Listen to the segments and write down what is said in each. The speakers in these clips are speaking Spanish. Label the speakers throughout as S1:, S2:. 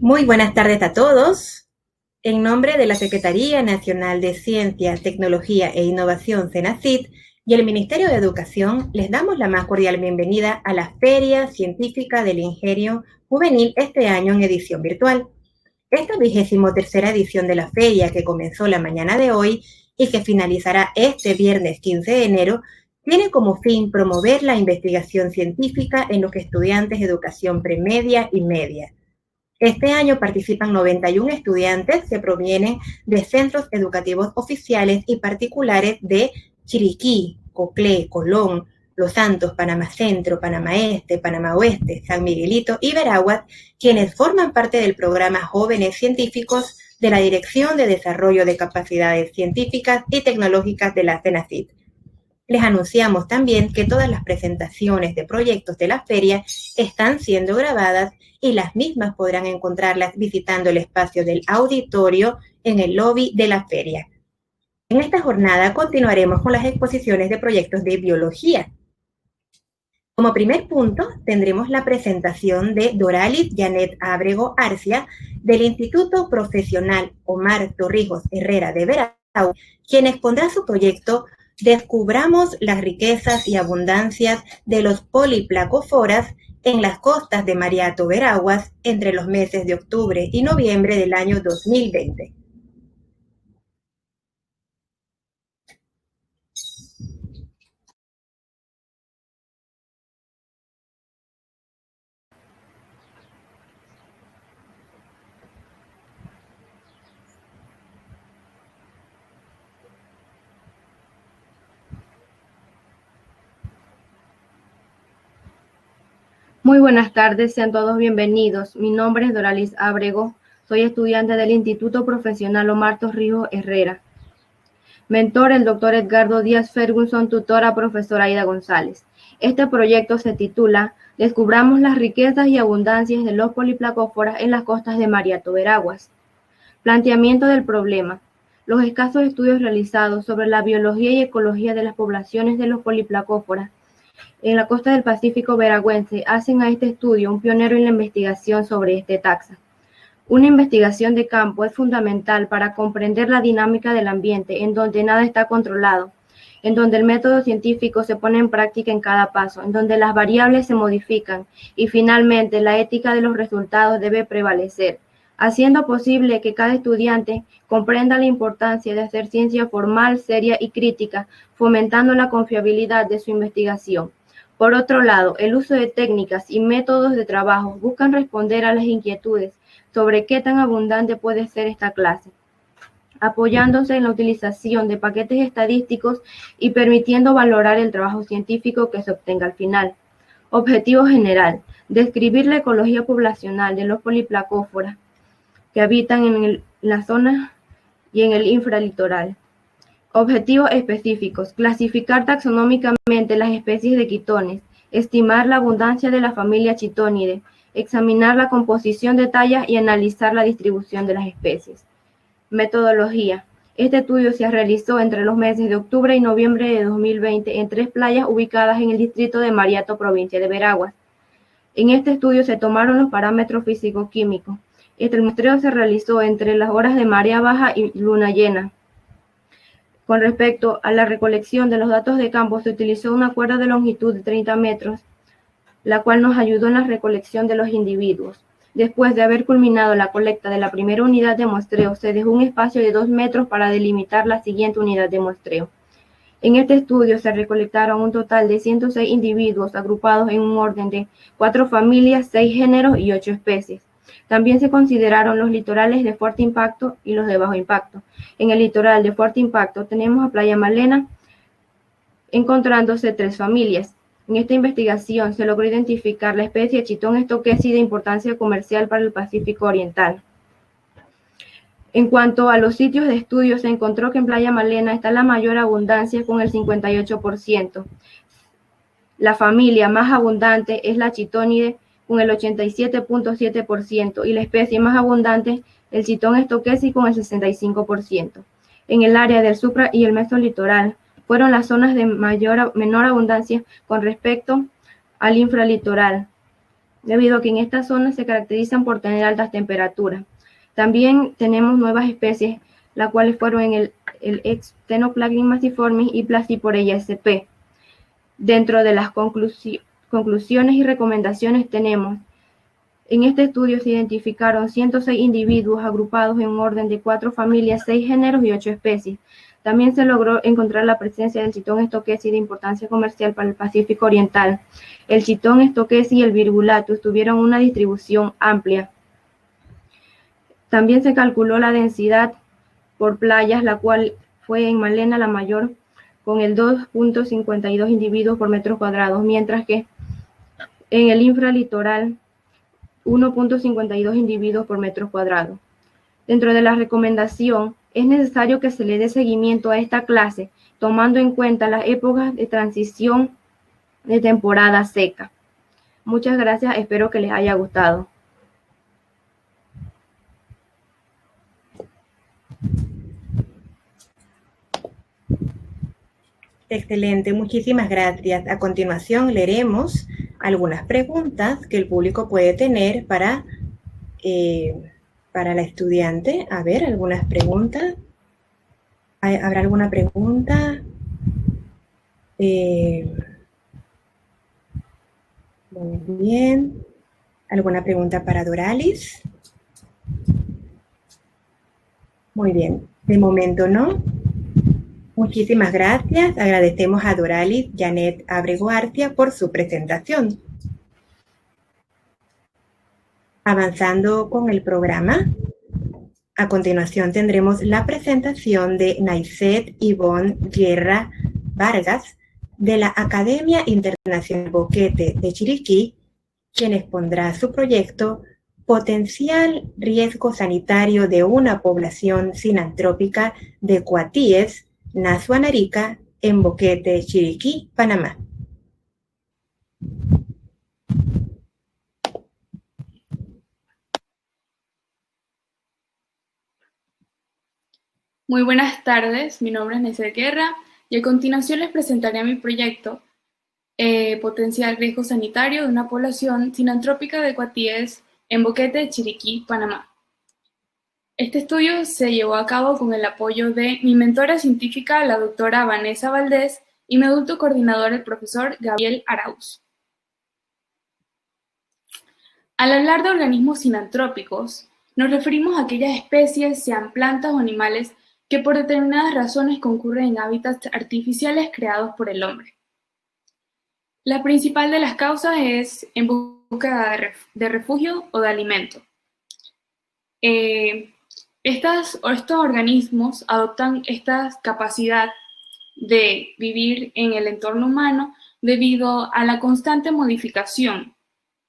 S1: Muy buenas tardes a todos. En nombre de la Secretaría Nacional de Ciencia, Tecnología e Innovación, CENACYT, y el Ministerio de Educación, les damos la más cordial bienvenida a la Feria Científica del Ingenio Juvenil este año en edición virtual. Esta 23ª edición de la feria, que comenzó la mañana de hoy y que finalizará este viernes 15 de enero, tiene como fin promover la investigación científica en los estudiantes de educación premedia y media. Este año participan 91 estudiantes que provienen de centros educativos oficiales y particulares de Chiriquí, Coclé, Colón, Los Santos, Panamá Centro, Panamá Este, Panamá Oeste, San Miguelito y Veraguas, quienes forman parte del programa Jóvenes Científicos de la Dirección de Desarrollo de Capacidades Científicas y Tecnológicas de la CENACYT. Les anunciamos también que todas las presentaciones de proyectos de la feria están siendo grabadas y las mismas podrán encontrarlas visitando el espacio del auditorio en el lobby de la feria. En esta jornada continuaremos con las exposiciones de proyectos de biología. Como primer punto, tendremos la presentación de Doralis Janet Ábrego Arcia del Instituto Profesional Omar Torrijos Herrera de Veraguas, quien expondrá su proyecto Descubramos las riquezas y abundancias de los poliplacóforas en las costas de Mariato, Veraguas, entre los meses de octubre y noviembre del año 2020.
S2: Muy buenas tardes, sean todos bienvenidos. Mi nombre es Doralis Ábrego, soy estudiante del Instituto Profesional Omar Torrijos Herrera. Mentor, el doctor Edgardo Díaz Ferguson, tutora, profesora Aida González. Este proyecto se titula Descubramos las riquezas y abundancias de los poliplacóforas en las costas de Mariato, Veraguas. Planteamiento del problema. Los escasos estudios realizados sobre la biología y ecología de las poblaciones de los poliplacóforas en la costa del Pacífico veragüense hacen a este estudio un pionero en la investigación sobre este taxa. Una investigación de campo es fundamental para comprender la dinámica del ambiente en donde nada está controlado, en donde el método científico se pone en práctica en cada paso, en donde las variables se modifican y finalmente la ética de los resultados debe prevalecer, haciendo posible que cada estudiante comprenda la importancia de hacer ciencia formal, seria y crítica, fomentando la confiabilidad de su investigación. Por otro lado, el uso de técnicas y métodos de trabajo buscan responder a las inquietudes sobre qué tan abundante puede ser esta clase, apoyándose en la utilización de paquetes estadísticos y permitiendo valorar el trabajo científico que se obtenga al final. Objetivo general: describir la ecología poblacional de los poliplacóforas que habitan en la zona y en el infralitoral. Objetivos específicos: clasificar taxonómicamente las especies de quitones, estimar la abundancia de la familia Chitónide, examinar la composición de tallas y analizar la distribución de las especies. Metodología: este estudio se realizó entre los meses de octubre y noviembre de 2020 en 3 playas ubicadas en el distrito de Mariato, provincia de Veraguas. En este estudio se tomaron los parámetros físico-químicos. El muestreo se realizó entre las horas de marea baja y luna llena. Con respecto a la recolección de los datos de campo, se utilizó una cuerda de longitud de 30 metros, la cual nos ayudó en la recolección de los individuos. Después de haber culminado la colecta de la primera unidad de muestreo, se dejó un espacio de 2 metros para delimitar la siguiente unidad de muestreo. En este estudio se recolectaron un total de 106 individuos agrupados en un orden de 4 familias, 6 géneros y 8 especies. También se consideraron los litorales de fuerte impacto y los de bajo impacto. En el litoral de fuerte impacto tenemos a Playa Malena, encontrándose 3 familias. En esta investigación se logró identificar la especie Chitón estoquesi de importancia comercial para el Pacífico Oriental. En cuanto a los sitios de estudio, se encontró que en Playa Malena está la mayor abundancia con el 58%. La familia más abundante es la Chitónide con el 87.7% y la especie más abundante, el Chitón estoquesi, con el 65%. En el área del supra y el mesolitoral fueron las zonas de menor abundancia con respecto al infralitoral. debido a que en esta zona se caracterizan por tener altas temperaturas. También tenemos nuevas especies, las cuales fueron en el Xenoplasma mastiformis y Plastiporella sp. Dentro de las conclusiones y recomendaciones tenemos: en este estudio se identificaron 106 individuos agrupados en un orden de 4 familias, 6 géneros y 8 especies. También se logró encontrar la presencia del chitón stockesii de importancia comercial para el Pacífico Oriental. El chitón stockesii y el virgulatus tuvieron una distribución amplia. También se calculó la densidad por playas, la cual fue en Malena la mayor, con el 2.52 individuos por metros cuadrados, mientras que en el infralitoral 1.52 individuos por metro cuadrado. Dentro de la recomendación, es necesario que se le dé seguimiento a esta clase, tomando en cuenta las épocas de transición de temporada seca. Muchas gracias, espero que les haya gustado.
S1: Excelente, muchísimas gracias. A continuación leeremos algunas preguntas que el público puede tener para la estudiante. A ver, algunas preguntas. ¿Habrá alguna pregunta? Muy bien. ¿Alguna pregunta para Doralis? Muy bien. De momento no. Muchísimas gracias. Agradecemos a Doralis Janet Ábrego Arcia por su presentación. Avanzando con el programa, a continuación tendremos la presentación de Naiset Ivonne Guerra Vargas de la Academia Internacional Boquete de Chiriquí, quien expondrá su proyecto Potencial riesgo sanitario de una población sinantrópica de cuatíes Nasuanarica en Boquete, Chiriquí, Panamá.
S3: Muy buenas tardes, mi nombre es Naiset Guerra y a continuación les presentaré mi proyecto Potencial riesgo sanitario de una población sinantrópica de cuatíes en Boquete, Chiriquí, Panamá. Este estudio se llevó a cabo con el apoyo de mi mentora científica, la doctora Vanessa Valdés, y mi adulto coordinador, el profesor Gabriel Arauz. Al hablar de organismos sinantrópicos, nos referimos a aquellas especies, sean plantas o animales, que por determinadas razones concurren en hábitats artificiales creados por el hombre. La principal de las causas es en búsqueda de refugio o de alimento. Estos organismos adoptan esta capacidad de vivir en el entorno humano debido a la constante modificación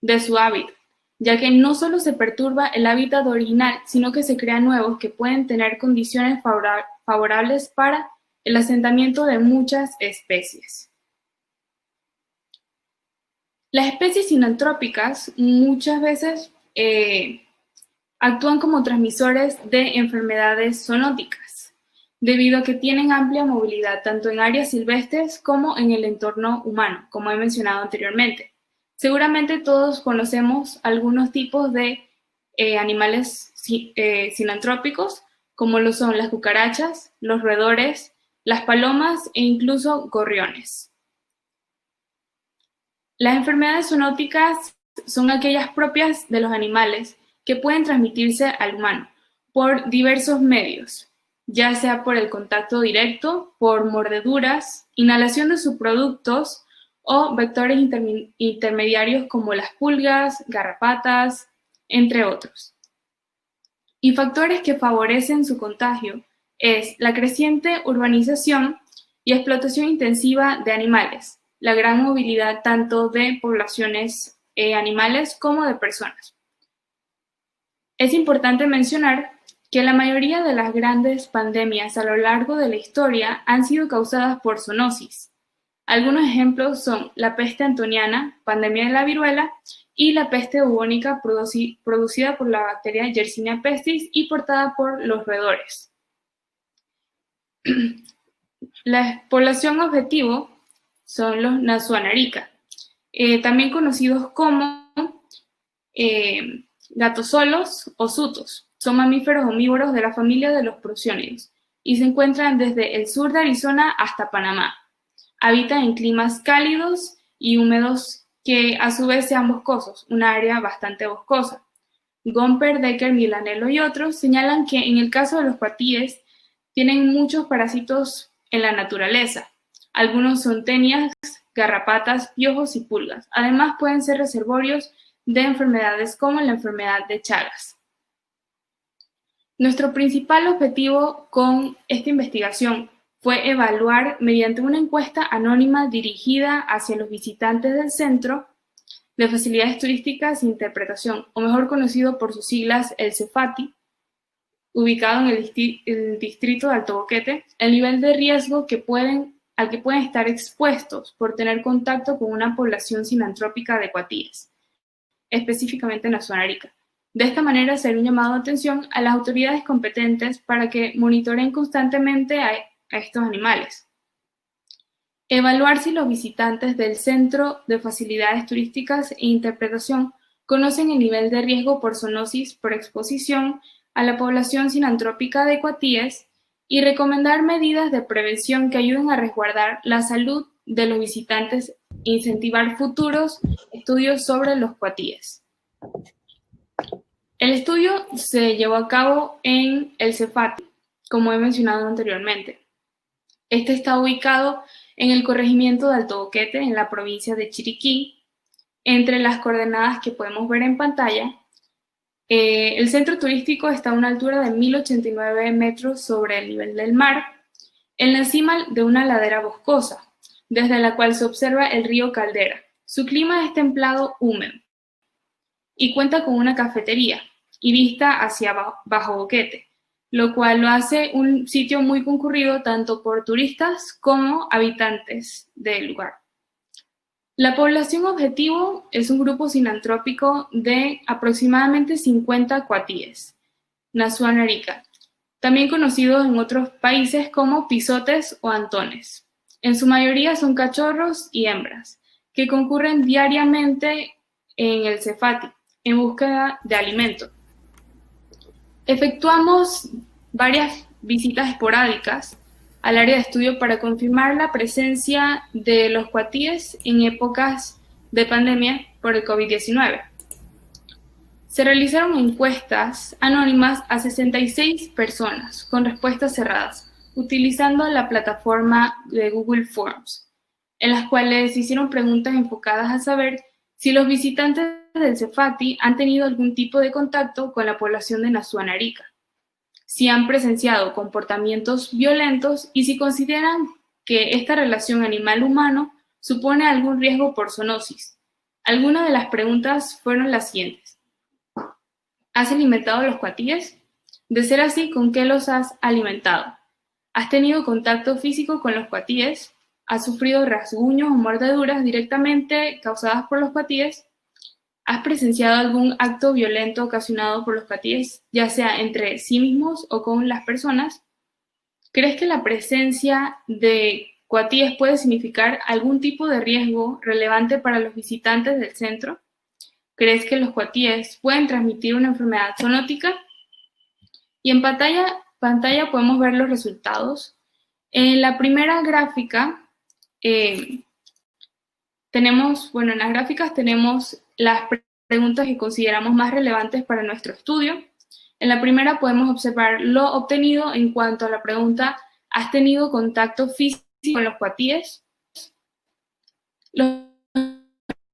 S3: de su hábitat, ya que no solo se perturba el hábitat original, sino que se crean nuevos que pueden tener condiciones favorables para el asentamiento de muchas especies. Las especies sinantrópicas muchas veces actúan como transmisores de enfermedades zoonóticas, debido a que tienen amplia movilidad tanto en áreas silvestres como en el entorno humano, como he mencionado anteriormente. Seguramente todos conocemos algunos tipos de animales sinantrópicos, como lo son las cucarachas, los roedores, las palomas e incluso gorriones. Las enfermedades zoonóticas son aquellas propias de los animales que pueden transmitirse al humano por diversos medios, ya sea por el contacto directo, por mordeduras, inhalación de subproductos o vectores intermediarios como las pulgas, garrapatas, entre otros. Y factores que favorecen su contagio es la creciente urbanización y explotación intensiva de animales, la gran movilidad tanto de poblaciones animales como de personas. Es importante mencionar que la mayoría de las grandes pandemias a lo largo de la historia han sido causadas por zoonosis. Algunos ejemplos son la peste antoniana, pandemia de la viruela, y la peste bubónica producida por la bacteria Yersinia pestis y portada por los roedores. La población objetivo son los Nasuanarica, también conocidos como gatosolos o sutos. Son mamíferos omnívoros de la familia de los prosiónidos y se encuentran desde el sur de Arizona hasta Panamá. Habitan en climas cálidos y húmedos que a su vez sean boscosos, una área bastante boscosa. Gomper, Decker, Milanello y otros señalan que en el caso de los cuatíes tienen muchos parásitos en la naturaleza. Algunos son tenias, garrapatas, piojos y pulgas. Además pueden ser reservorios de enfermedades como la enfermedad de Chagas. Nuestro principal objetivo con esta investigación fue evaluar mediante una encuesta anónima dirigida hacia los visitantes del Centro de Facilidades Turísticas e Interpretación, o mejor conocido por sus siglas, el CEFATI, ubicado en el distrito de Alto Boquete, el nivel de riesgo al que pueden estar expuestos por tener contacto con una población sinantrópica de cuatíes, específicamente en la zona Arica. De esta manera, hacer un llamado de atención a las autoridades competentes para que monitoreen constantemente a estos animales. Evaluar si los visitantes del Centro de Facilidades Turísticas e Interpretación conocen el nivel de riesgo por zoonosis por exposición a la población sinantrópica de cuatíes y recomendar medidas de prevención que ayuden a resguardar la salud de los visitantes e incentivar futuros estudios sobre los cuatíes. El estudio se llevó a cabo en el CEFATI, como he mencionado anteriormente. Este está ubicado en el corregimiento de Alto Boquete, en la provincia de Chiriquí. Entre las coordenadas que podemos ver en pantalla, el centro turístico está a una altura de 1089 metros sobre el nivel del mar, en la cima de una ladera boscosa, desde la cual se observa el río Caldera. Su clima es templado húmedo y cuenta con una cafetería y vista hacia Bajo Boquete, lo cual lo hace un sitio muy concurrido tanto por turistas como habitantes del lugar. La población objetivo es un grupo sinantrópico de aproximadamente 50 cuatíes, Nazuan Arica, también conocidos en otros países como pisotes o antones. En su mayoría son cachorros y hembras, que concurren diariamente en el CEFATI en búsqueda de alimento. Efectuamos varias visitas esporádicas al área de estudio para confirmar la presencia de los cuatíes en épocas de pandemia por el COVID-19. Se realizaron encuestas anónimas a 66 personas con respuestas cerradas, utilizando la plataforma de Google Forms, en las cuales se hicieron preguntas enfocadas a saber si los visitantes del CEFATI han tenido algún tipo de contacto con la población de Nazuan Arica, si han presenciado comportamientos violentos y si consideran que esta relación animal-humano supone algún riesgo por zoonosis. Algunas de las preguntas fueron las siguientes. ¿Has alimentado a los cuatíes? De ser así, ¿con qué los has alimentado? ¿Has tenido contacto físico con los cuatíes? ¿Has sufrido rasguños o mordeduras directamente causadas por los cuatíes? ¿Has presenciado algún acto violento ocasionado por los cuatíes, ya sea entre sí mismos o con las personas? ¿Crees que la presencia de cuatíes puede significar algún tipo de riesgo relevante para los visitantes del centro? ¿Crees que los cuatíes pueden transmitir una enfermedad zoonótica? Y en pantalla podemos ver los resultados. En la primera gráfica en las gráficas tenemos las preguntas que consideramos más relevantes para nuestro estudio. En la primera podemos observar lo obtenido en cuanto a la pregunta ¿has tenido contacto físico con los cuatíes? Los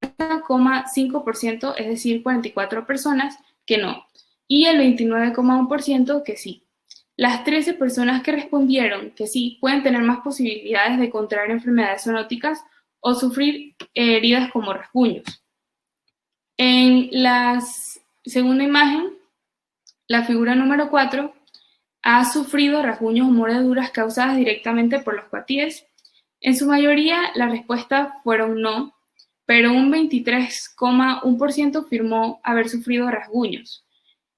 S3: 30,5%, es decir, 44 personas que no, y el 29,1% que sí. Las 13 personas que respondieron que sí pueden tener más posibilidades de contraer enfermedades zoonóticas o sufrir heridas como rasguños. En la segunda imagen, la figura número 4, ha sufrido rasguños o mordeduras causadas directamente por los cuatíes. En su mayoría, las respuestas fueron no, pero un 23,1% afirmó haber sufrido rasguños.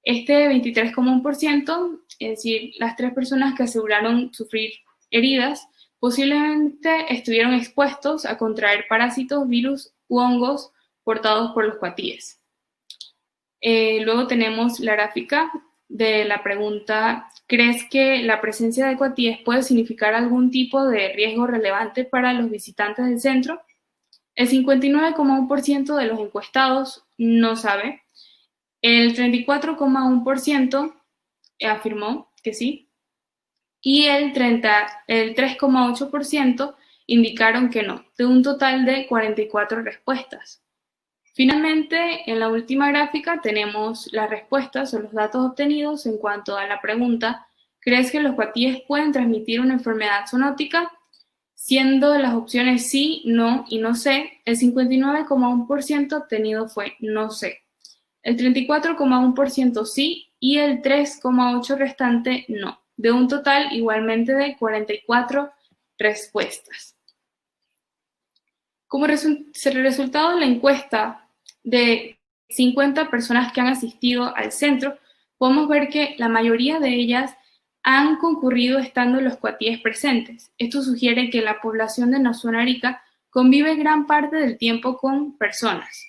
S3: Este 23,1%, es decir, las 3 personas que aseguraron sufrir heridas, posiblemente estuvieron expuestos a contraer parásitos, virus u hongos portados por los cuatíes. Luego tenemos la gráfica de la pregunta, ¿crees que la presencia de cuatíes puede significar algún tipo de riesgo relevante para los visitantes del centro? El 59,1% de los encuestados no sabe. El 34,1% afirmó que sí. Y el 3,8% indicaron que no, de un total de 44 respuestas. Finalmente, en la última gráfica tenemos las respuestas o los datos obtenidos en cuanto a la pregunta, ¿crees que los cuatíes pueden transmitir una enfermedad zoonótica? Siendo las opciones sí, no y no sé, el 59,1% obtenido fue no sé, el 34,1% sí y el 3,8% restante no, de un total igualmente de 44 respuestas. Como resultado de la encuesta de 50 personas que han asistido al centro, podemos ver que la mayoría de ellas han concurrido estando los cuatíes presentes. Esto sugiere que la población de la zona Arica convive gran parte del tiempo con personas.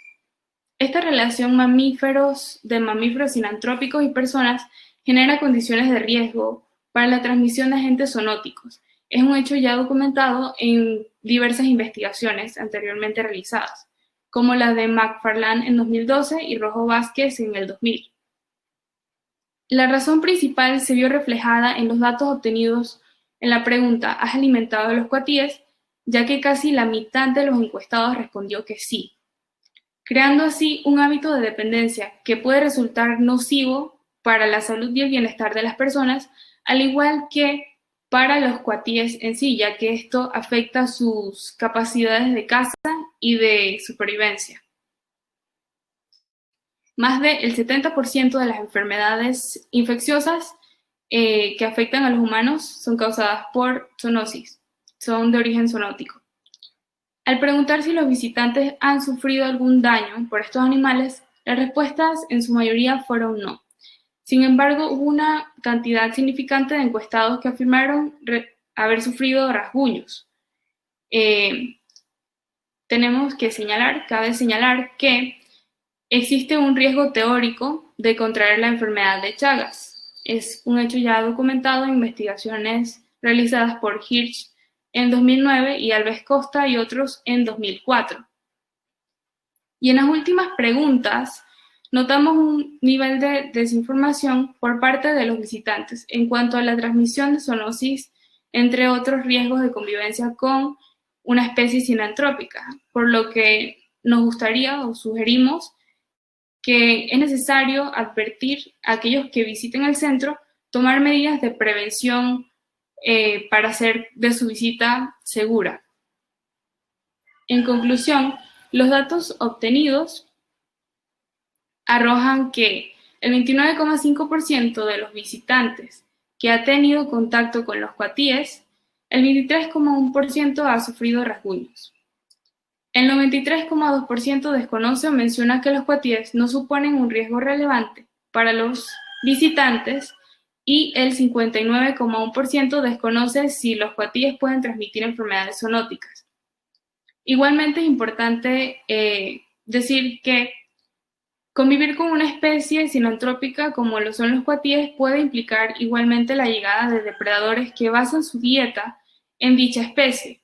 S3: Esta relación de mamíferos sinantrópicos y personas genera condiciones de riesgo para la transmisión de agentes zoonóticos. Es un hecho ya documentado en diversas investigaciones anteriormente realizadas, como la de McFarland en 2012 y Rojo Vázquez en el 2000. La razón principal se vio reflejada en los datos obtenidos en la pregunta ¿has alimentado a los cuatíes?, ya que casi la mitad de los encuestados respondió que sí, creando así un hábito de dependencia que puede resultar nocivo para la salud y el bienestar de las personas, al igual que para los cuatíes en sí, ya que esto afecta sus capacidades de caza y de supervivencia. Más del 70% de las enfermedades infecciosas que afectan a los humanos son causadas por zoonosis, son de origen zoonótico. Al preguntar si los visitantes han sufrido algún daño por estos animales, las respuestas en su mayoría fueron no. Sin embargo, hubo una cantidad significante de encuestados que afirmaron haber sufrido rasguños. Cabe señalar que existe un riesgo teórico de contraer la enfermedad de Chagas. Es un hecho ya documentado en investigaciones realizadas por Hirsch en 2009 y Alves Costa y otros en 2004. Y en las últimas preguntas, notamos un nivel de desinformación por parte de los visitantes en cuanto a la transmisión de zoonosis, entre otros riesgos de convivencia con una especie sinantrópica, por lo que nos gustaría o sugerimos que es necesario advertir a aquellos que visiten el centro, tomar medidas de prevención para hacer de su visita segura. En conclusión, los datos obtenidos arrojan que el 29,5% de los visitantes que ha tenido contacto con los cuatíes, el 23,1% ha sufrido rasguños. El 93,2% desconoce o menciona que los cuatíes no suponen un riesgo relevante para los visitantes y el 59,1% desconoce si los cuatíes pueden transmitir enfermedades zoonóticas. Igualmente es importante decir que convivir con una especie sinantrópica como lo son los cuatíes puede implicar igualmente la llegada de depredadores que basan su dieta en dicha especie.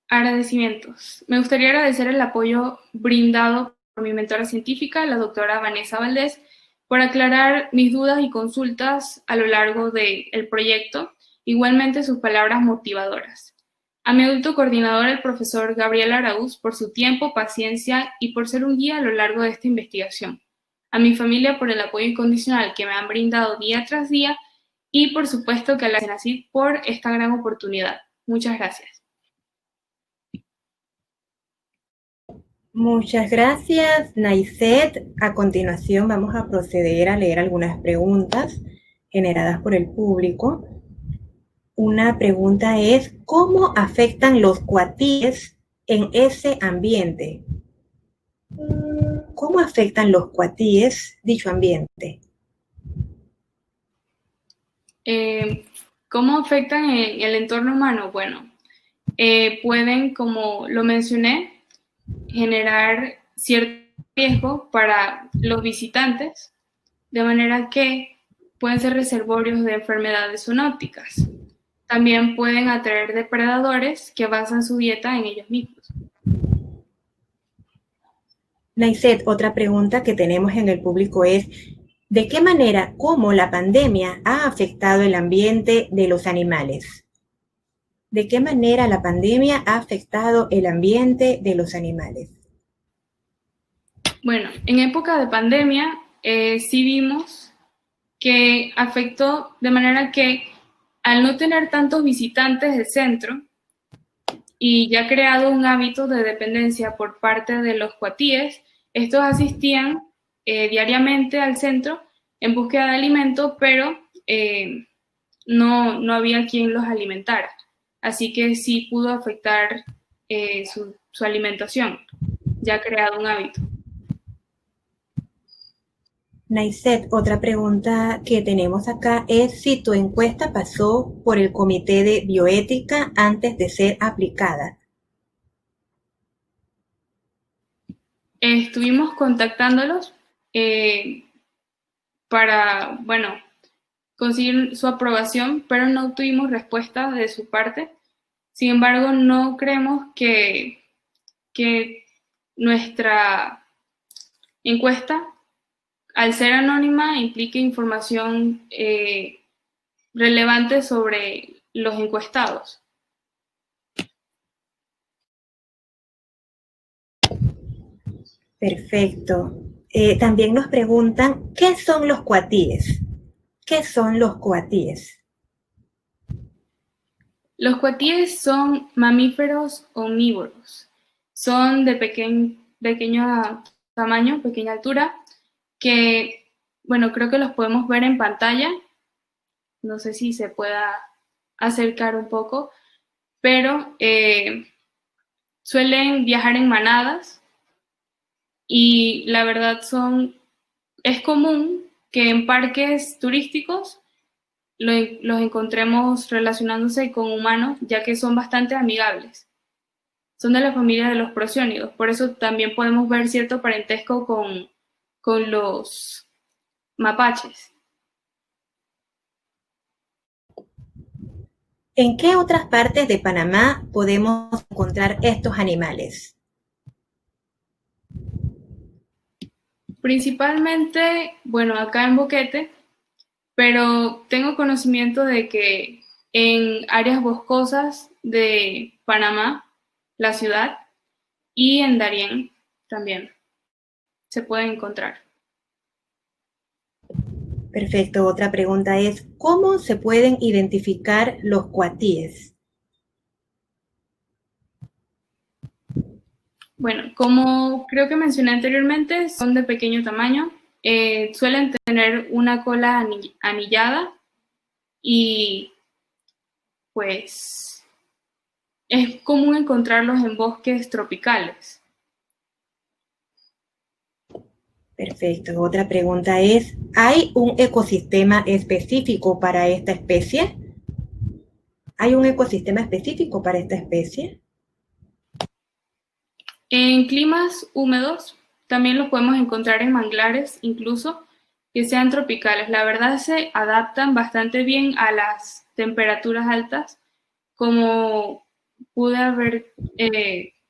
S3: Agradecimientos. Me gustaría agradecer el apoyo brindado por mi mentora científica, la doctora Vanessa Valdés, por aclarar mis dudas y consultas a lo largo del proyecto, igualmente sus palabras motivadoras. A mi adulto coordinador, el profesor Gabriel Araúz, por su tiempo, paciencia y por ser un guía a lo largo de esta investigación. A mi familia por el apoyo incondicional que me han brindado día tras día y, por supuesto, que a la CENACYT por esta gran oportunidad. Muchas gracias.
S1: Muchas gracias, Naiset. A continuación vamos a proceder a leer algunas preguntas generadas por el público. Una pregunta es, ¿cómo afectan los cuatíes en ese ambiente? ¿Cómo afectan los cuatíes dicho ambiente?
S3: ¿Cómo afectan en el entorno humano? Bueno, pueden, como lo mencioné, generar cierto riesgo para los visitantes, de manera que pueden ser reservorios de enfermedades zoonóticas. También pueden atraer depredadores que basan su dieta en ellos mismos.
S1: Naiset, otra pregunta que tenemos en el público es, ¿de qué manera, cómo la pandemia ha afectado el ambiente de los animales? ¿De qué manera la pandemia ha afectado el ambiente de los animales?
S3: Bueno, en época de pandemia sí vimos que afectó de manera que al no tener tantos visitantes del centro y ya creado un hábito de dependencia por parte de los cuatíes, estos asistían diariamente al centro en búsqueda de alimento, pero no había quien los alimentara. Así que sí pudo afectar su alimentación, ya creado un hábito.
S1: Naiset, otra pregunta que tenemos acá es si tu encuesta pasó por el Comité de Bioética antes de ser aplicada.
S3: Estuvimos contactándolos para, bueno, conseguir su aprobación, pero no tuvimos respuesta de su parte. Sin embargo, no creemos que nuestra encuesta, al ser anónima, implique información relevante sobre los encuestados.
S1: Perfecto. También nos preguntan, ¿qué son los cuatíes? ¿Qué son los cuatíes?
S3: Los cuatíes son mamíferos omnívoros. Son de pequeño tamaño, pequeña altura, que, bueno, creo que los podemos ver en pantalla. No sé si se pueda acercar un poco, pero suelen viajar en manadas y la verdad es común que en parques turísticos los encontremos relacionándose con humanos, ya que son bastante amigables. Son de la familia de los prosiónidos, por eso también podemos ver cierto parentesco con los mapaches.
S1: ¿En qué otras partes de Panamá podemos encontrar estos animales?
S3: Principalmente, bueno, acá en Boquete, pero tengo conocimiento de que en áreas boscosas de Panamá, la ciudad, y en Darién también se pueden encontrar.
S1: Perfecto. Otra pregunta es, ¿cómo se pueden identificar los cuatíes?
S3: Bueno, como creo que mencioné anteriormente, son de pequeño tamaño, suelen tener una cola anillada y pues es común encontrarlos en bosques tropicales.
S1: Perfecto. Otra pregunta es, ¿hay un ecosistema específico para esta especie? ¿Hay un ecosistema específico para esta especie?
S3: En climas húmedos también los podemos encontrar en manglares, incluso que sean tropicales. La verdad se adaptan bastante bien a las temperaturas altas, como pude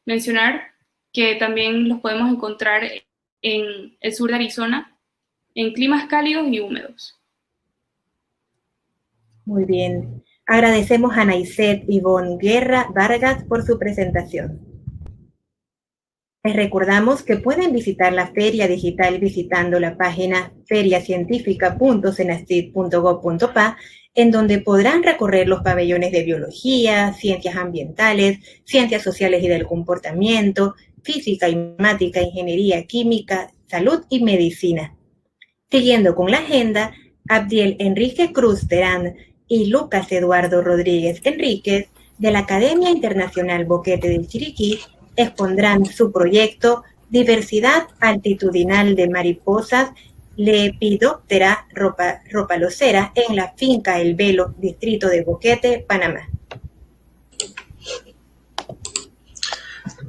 S3: mencionar que también los podemos encontrar en el sur de Arizona, en climas cálidos y húmedos.
S1: Muy bien. Agradecemos a Naiset Ivonne Guerra Vargas por su presentación. Les recordamos que pueden visitar la Feria Digital visitando la página feriacientifica.cenacit.gov.pa, en donde podrán recorrer los pabellones de biología, ciencias ambientales, ciencias sociales y del comportamiento, física y matemática, ingeniería química, salud y medicina. Siguiendo con la agenda, Abdiel Enrique Cruz Terán y Lucas Eduardo Rodríguez Enríquez, de la Academia Internacional Boquete del Chiriquí, expondrán su proyecto Diversidad altitudinal de mariposas Lepidoptera ropalocera en la finca El Velo, distrito de Boquete, Panamá.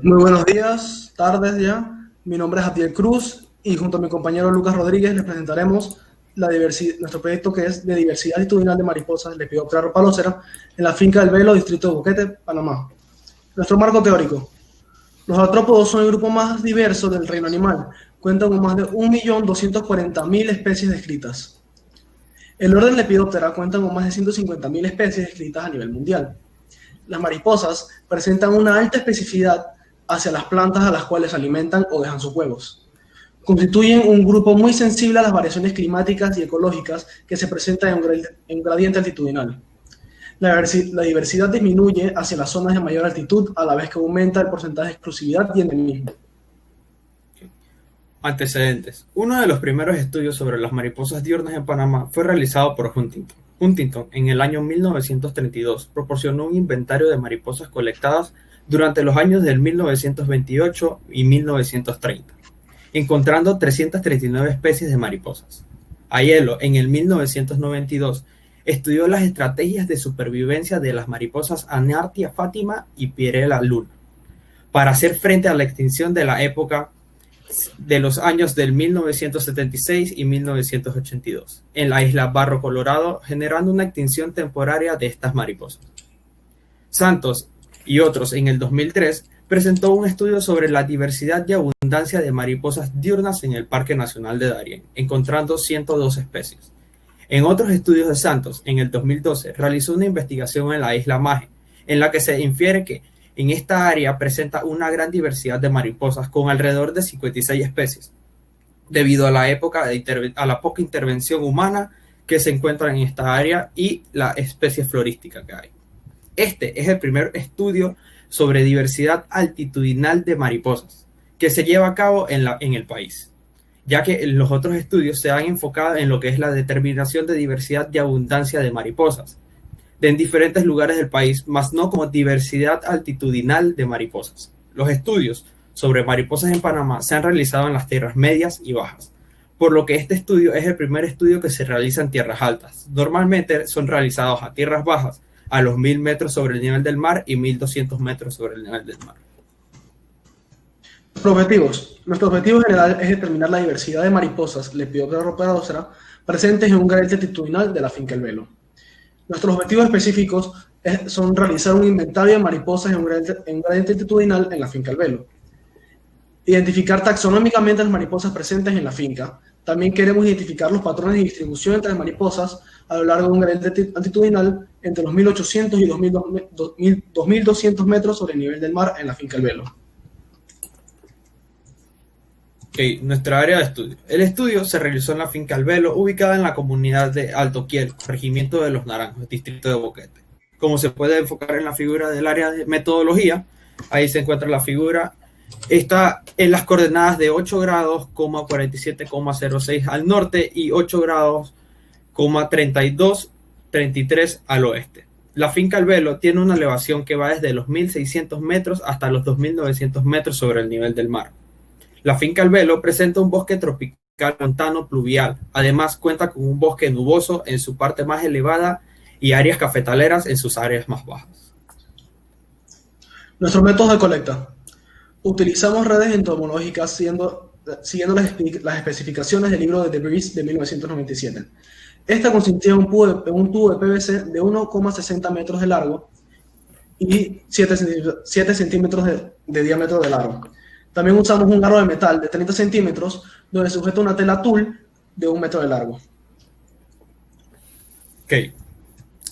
S4: Muy buenos días, tardes ya. Mi nombre es Atiel Cruz y junto a mi compañero Lucas Rodríguez les presentaremos nuestro proyecto que es de diversidad altitudinal de mariposas Lepidoptera rhopalocera en la finca del Velo, distrito de Boquete, Panamá. Nuestro marco teórico. Los artrópodos son el grupo más diverso del reino animal. Cuentan con más de 1.240.000 especies descritas. El orden Lepidoptera cuenta con más de 150.000 especies descritas a nivel mundial. Las mariposas presentan una alta especificidad hacia las plantas a las cuales se alimentan o dejan sus huevos. Constituyen un grupo muy sensible a las variaciones climáticas y ecológicas que se presentan en un gradiente altitudinal. La diversidad disminuye hacia las zonas de mayor altitud a la vez que aumenta el porcentaje de exclusividad y endemismo.
S5: Antecedentes. Uno de los primeros estudios sobre las mariposas diurnas en Panamá fue realizado por Huntington. Huntington, en el año 1932, proporcionó un inventario de mariposas colectadas durante los años del 1928 y 1930, encontrando 339 especies de mariposas. Aiello, en el 1992, estudió las estrategias de supervivencia de las mariposas Anartia Fátima y Pirela Luna para hacer frente a la extinción de la época de los años del 1976 y 1982 en la isla Barro Colorado, generando una extinción temporaria de estas mariposas. Santos y otros en el 2003 presentó un estudio sobre la diversidad y abundancia de mariposas diurnas en el Parque Nacional de Darién, encontrando 102 especies. En otros estudios de Santos, en el 2012, realizó una investigación en la isla Maje, en la que se infiere que en esta área presenta una gran diversidad de mariposas con alrededor de 56 especies, debido a la poca intervención humana que se encuentra en esta área y la especie florística que hay. Este es el primer estudio sobre diversidad altitudinal de mariposas que se lleva a cabo en el país, ya que los otros estudios se han enfocado en lo que es la determinación de diversidad y abundancia de mariposas en diferentes lugares del país, más no como diversidad altitudinal de mariposas. Los estudios sobre mariposas en Panamá se han realizado en las tierras medias y bajas, por lo que este estudio es el primer estudio que se realiza en tierras altas. Normalmente son realizados a tierras bajas, a los 1.000 metros sobre el nivel del mar y 1.200 metros sobre el nivel del mar.
S4: Nuestro objetivo general es determinar la diversidad de mariposas Lepidoptera rhopalocera presentes en un gradiente altitudinal de la finca El Velo. Nuestros objetivos específicos son realizar un inventario de mariposas en un gradiente altitudinal en la finca El Velo. Identificar taxonómicamente las mariposas presentes en la finca. También queremos identificar los patrones de distribución entre las mariposas a lo largo de un gradiente altitudinal entre los 1.800 y 2.200 metros sobre el nivel del mar en la finca El Velo.
S5: Nuestra área de estudio. El estudio se realizó en la finca El Velo, ubicada en la comunidad de Alto Quiel, Regimiento de los Naranjos, distrito de Boquete. Como se puede enfocar en la figura del área de metodología, ahí se encuentra la figura. Está en las coordenadas de 8 grados, 47,06 al norte y 8 grados, 32,33 al oeste. La finca El Velo tiene una elevación que va desde los 1.600 metros hasta los 2.900 metros sobre el nivel del mar. La finca El Velo presenta un bosque tropical montano pluvial. Además, cuenta con un bosque nuboso en su parte más elevada y áreas cafetaleras en sus áreas más bajas.
S4: Nuestros métodos de colecta. Utilizamos redes entomológicas siguiendo las especificaciones del libro de Debris de 1997. Esta consistía en un tubo de PVC de 1,60 metros de largo y 7 centímetros de diámetro de largo. También usamos un aro de metal de 30 centímetros donde sujeta una tela tul de 1 metro de largo.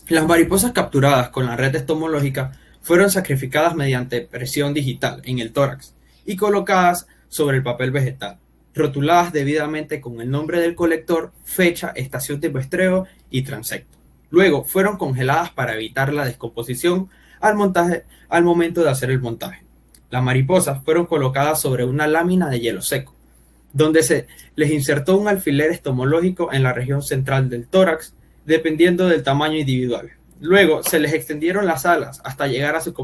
S5: Las mariposas capturadas con la red entomológica fueron sacrificadas mediante presión digital en el tórax y colocadas sobre el papel vegetal, rotuladas debidamente con el nombre del colector, fecha, estación de muestreo y transecto. Luego fueron congeladas para evitar la descomposición al momento de hacer el montaje. Las mariposas fueron colocadas sobre una lámina de hielo seco, donde se les insertó un alfiler entomológico en la región central del tórax, dependiendo del tamaño individual. Luego se les extendieron las alas hasta llegar a su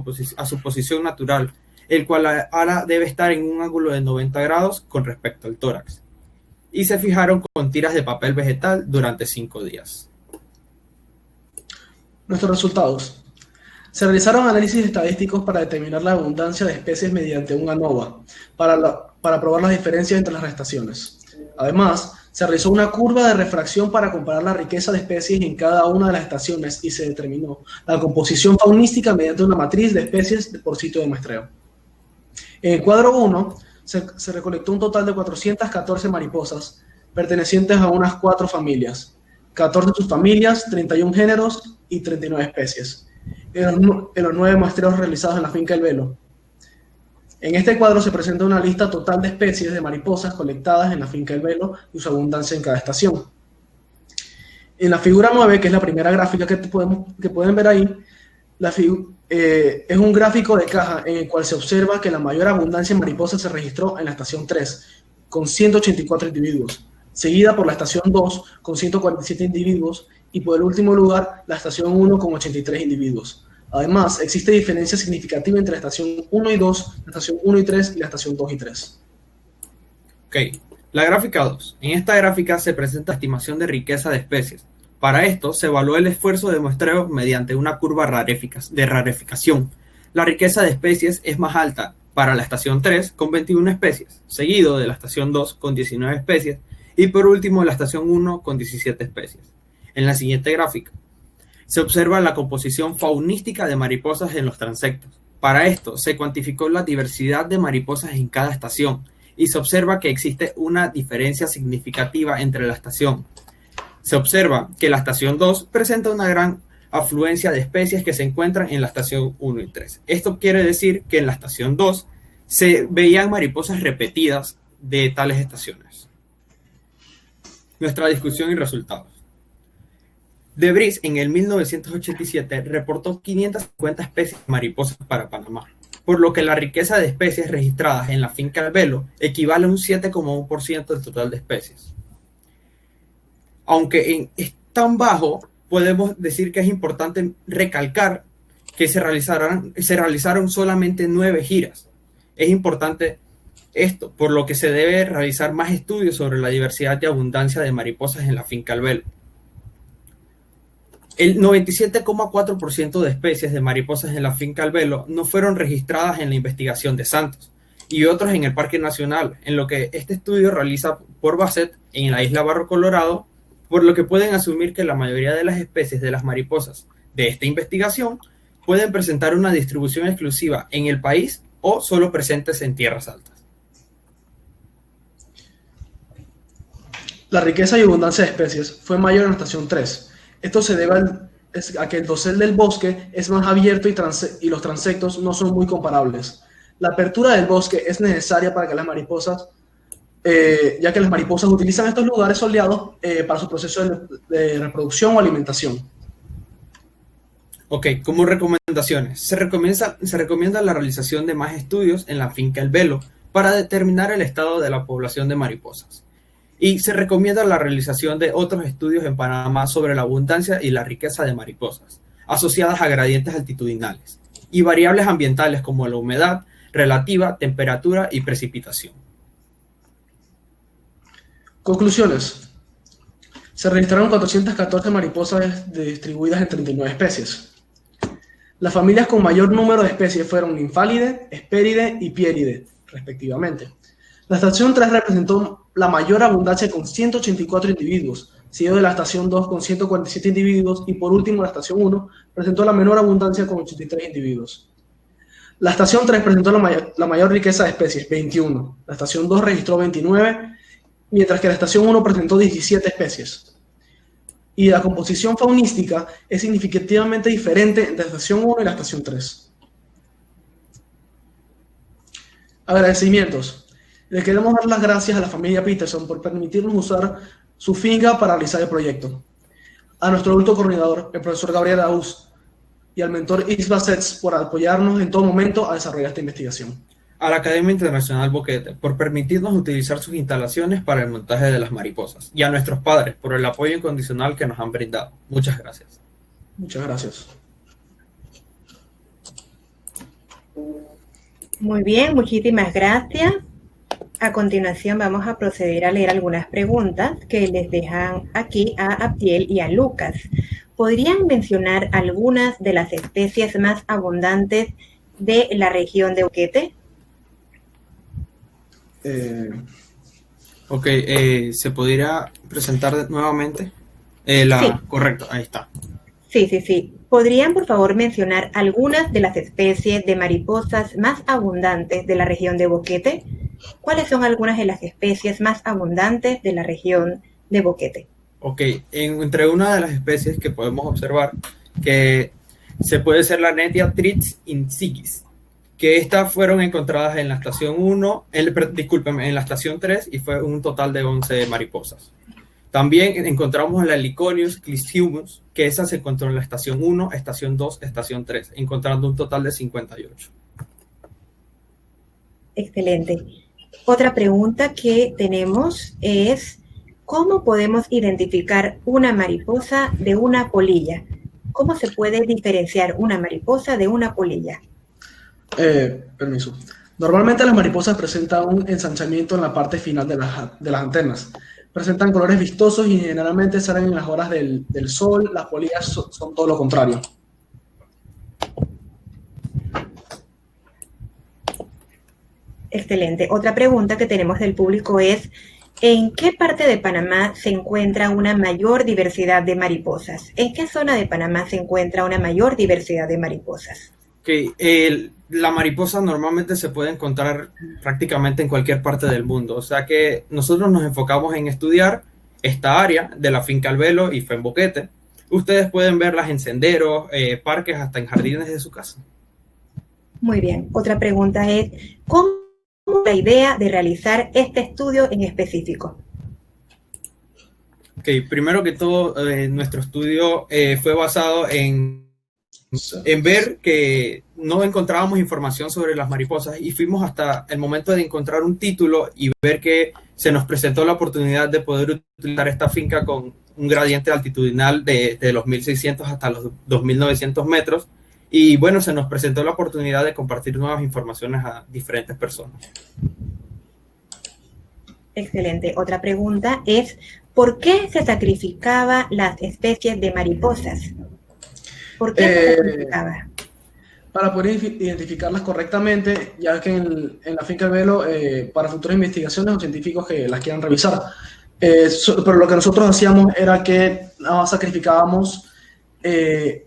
S5: posición natural, el cual la ala debe estar en un ángulo de 90 grados con respecto al tórax, y se fijaron con tiras de papel vegetal durante 5 días.
S4: Nuestros resultados. Se realizaron análisis estadísticos para determinar la abundancia de especies mediante un ANOVA para para probar las diferencias entre las estaciones. Además, se realizó una curva de refracción para comparar la riqueza de especies en cada una de las estaciones y se determinó la composición faunística mediante una matriz de especies por sitio de muestreo. En el cuadro 1 se recolectó un total de 414 mariposas pertenecientes a unas 4 familias, 14 subfamilias, 31 géneros y 39 especies, en los 9 muestreos realizados en la finca El Velo. En este cuadro se presenta una lista total de especies de mariposas colectadas en la finca El Velo y su abundancia en cada estación. En la figura 9, que es la primera gráfica que pueden ver ahí, es un gráfico de caja en el cual se observa que la mayor abundancia en mariposas se registró en la estación 3, con 184 individuos, seguida por la estación 2, con 147 individuos, y por el último lugar, la estación 1, con 83 individuos. Además, existe diferencia significativa entre la estación 1 y 2, la estación 1 y 3 y la estación 2 y 3.
S5: Ok, la gráfica 2. En esta gráfica se presenta la estimación de riqueza de especies. Para esto, se evaluó el esfuerzo de muestreo mediante una curva de rareficación. La riqueza de especies es más alta para la estación 3, con 21 especies, seguido de la estación 2, con 19 especies, y por último, la estación 1, con 17 especies. En la siguiente gráfica, se observa la composición faunística de mariposas en los transectos. Para esto, se cuantificó la diversidad de mariposas en cada estación y se observa que existe una diferencia significativa entre la estación. Se observa que la estación 2 presenta una gran afluencia de especies que se encuentran en la estación 1 y 3. Esto quiere decir que en la estación 2 se veían mariposas repetidas de tales estaciones. Nuestra discusión y resultados. De Vries en el 1987 reportó 550 especies de mariposas para Panamá, por lo que la riqueza de especies registradas en la finca El Velo equivale a un 7,1% del total de especies. Aunque es tan bajo, podemos decir que es importante recalcar que se realizaron solamente 9 giras. Es importante esto, por lo que se debe realizar más estudios sobre la diversidad y abundancia de mariposas en la finca El Velo. El 97,4% de especies de mariposas en la finca El Velo no fueron registradas en la investigación de Santos y otros en el Parque Nacional, en lo que este estudio realiza por Bassett en la isla Barro Colorado, por lo que pueden asumir que la mayoría de las especies de las mariposas de esta investigación pueden presentar una distribución exclusiva en el país o solo presentes en tierras altas.
S4: La riqueza y abundancia de especies fue mayor en la estación 3. Esto se debe a que el dosel del bosque es más abierto y los transectos no son muy comparables. La apertura del bosque es necesaria para que las mariposas, ya que las mariposas utilizan estos lugares soleados para su proceso de reproducción o alimentación.
S5: Ok, como recomendaciones, se recomienda la realización de más estudios en la finca El Velo para determinar el estado de la población de mariposas. Y se recomienda la realización de otros estudios en Panamá sobre la abundancia y la riqueza de mariposas, asociadas a gradientes altitudinales, y variables ambientales como la humedad relativa, temperatura y precipitación.
S4: Conclusiones. Se registraron 414 mariposas distribuidas en 39 especies. Las familias con mayor número de especies fueron Nymphalidae, Hesperidae y Pieridae, respectivamente. La estación 3 representó la mayor abundancia con 184 individuos, seguido de la estación 2 con 147 individuos y por último la estación 1 presentó la menor abundancia con 83 individuos. La estación 3 presentó la mayor riqueza de especies, 21. La estación 2 registró 29, mientras que la estación 1 presentó 17 especies. Y la composición faunística es significativamente diferente entre la estación 1 y la estación 3. Agradecimientos. Le queremos dar las gracias a la familia Peterson por permitirnos usar su finca para realizar el proyecto. A nuestro adulto coordinador, el profesor Gabriel Araúz, y al mentor Isba Setz por apoyarnos en todo momento a desarrollar esta investigación.
S5: A la Academia Internacional Boquete por permitirnos utilizar sus instalaciones para el montaje de las mariposas. Y a nuestros padres por el apoyo incondicional que nos han brindado. Muchas gracias.
S4: Muchas gracias.
S1: Muy bien, muchísimas gracias. A continuación vamos a proceder a leer algunas preguntas que les dejan aquí a Abdiel y a Lucas. ¿Podrían mencionar algunas de las especies más abundantes de la región de Boquete?
S5: Ok, ¿se podría presentar nuevamente?
S1: Sí.
S5: Correcto, ahí está.
S1: Sí. ¿Podrían, por favor, mencionar algunas de las especies de mariposas más abundantes de la región de Boquete? ¿Cuáles son algunas de las especies más abundantes de la región de Boquete?
S5: Ok, entre una de las especies que podemos observar que se puede ser la Netia trix insigis, que estas fueron encontradas en la estación 1, en la estación 3 y fue un total de 11 mariposas. También encontramos la Liconius clistiumus, que esa se encontró en la estación 1, estación 2, estación 3, encontrando un total de 58.
S1: Excelente. Otra pregunta que tenemos es, ¿cómo podemos identificar una mariposa de una polilla? ¿Cómo se puede diferenciar una mariposa de una polilla?
S4: Permiso. Normalmente las mariposas presentan un ensanchamiento en la parte final de las antenas. Presentan colores vistosos y generalmente salen en las horas del sol. Las polillas son todo lo contrario.
S1: Excelente. Otra pregunta que tenemos del público es, ¿en qué parte de Panamá se encuentra una mayor diversidad de mariposas? ¿En qué zona de Panamá se encuentra una mayor diversidad de mariposas?
S5: Okay. La mariposa normalmente se puede encontrar prácticamente en cualquier parte del mundo, o sea que nosotros nos enfocamos en estudiar esta área de la finca El Velo y Femboquete. Ustedes pueden verlas en senderos, parques, hasta en jardines de su casa.
S1: Muy bien. Otra pregunta es, ¿cómo es la idea de realizar este estudio en específico?
S5: Ok, primero que todo, nuestro estudio fue basado en ver que no encontrábamos información sobre las mariposas y fuimos hasta el momento de encontrar un título y ver que se nos presentó la oportunidad de poder utilizar esta finca con un gradiente altitudinal de los 1.600 hasta los 2.900 metros. Y bueno, se nos presentó la oportunidad de compartir nuevas informaciones a diferentes personas.
S1: Excelente. Otra pregunta es, ¿por qué se sacrificaba las especies de mariposas? ¿Por qué se sacrificaba?
S4: Para poder identificarlas correctamente, ya que en la finca del Velo, para futuras investigaciones o científicos que las quieran revisar. Pero lo que nosotros hacíamos era que nada más sacrificábamos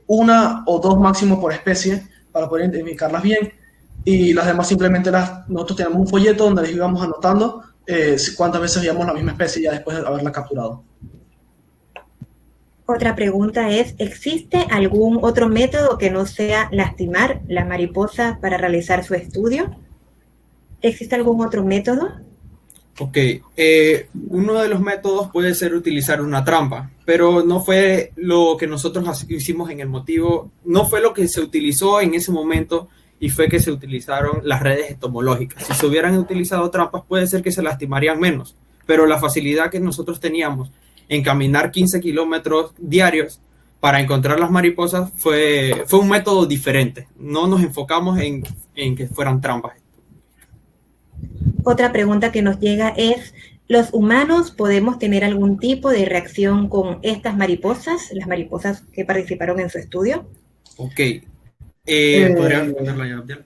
S4: una o dos máximo por especie para poder identificarlas bien, y las demás simplemente nosotros teníamos un folleto donde les íbamos anotando cuántas veces veíamos la misma especie ya después de haberla capturado.
S1: Otra pregunta es, ¿existe algún otro método que no sea lastimar la mariposa para realizar su estudio? ¿Existe algún otro método?
S5: Ok, uno de los métodos puede ser utilizar una trampa, pero no fue lo que nosotros hicimos en el motivo, no fue lo que se utilizó en ese momento, y fue que se utilizaron las redes entomológicas. Si se hubieran utilizado trampas, puede ser que se lastimarían menos, pero la facilidad que nosotros teníamos en caminar 15 kilómetros diarios para encontrar las mariposas fue un método diferente. No nos enfocamos en que fueran trampas.
S1: Otra pregunta que nos llega es, ¿los humanos podemos tener algún tipo de reacción con estas mariposas, las mariposas que participaron en su estudio?
S5: Ok. ¿Podría responderla ya, Abdiel?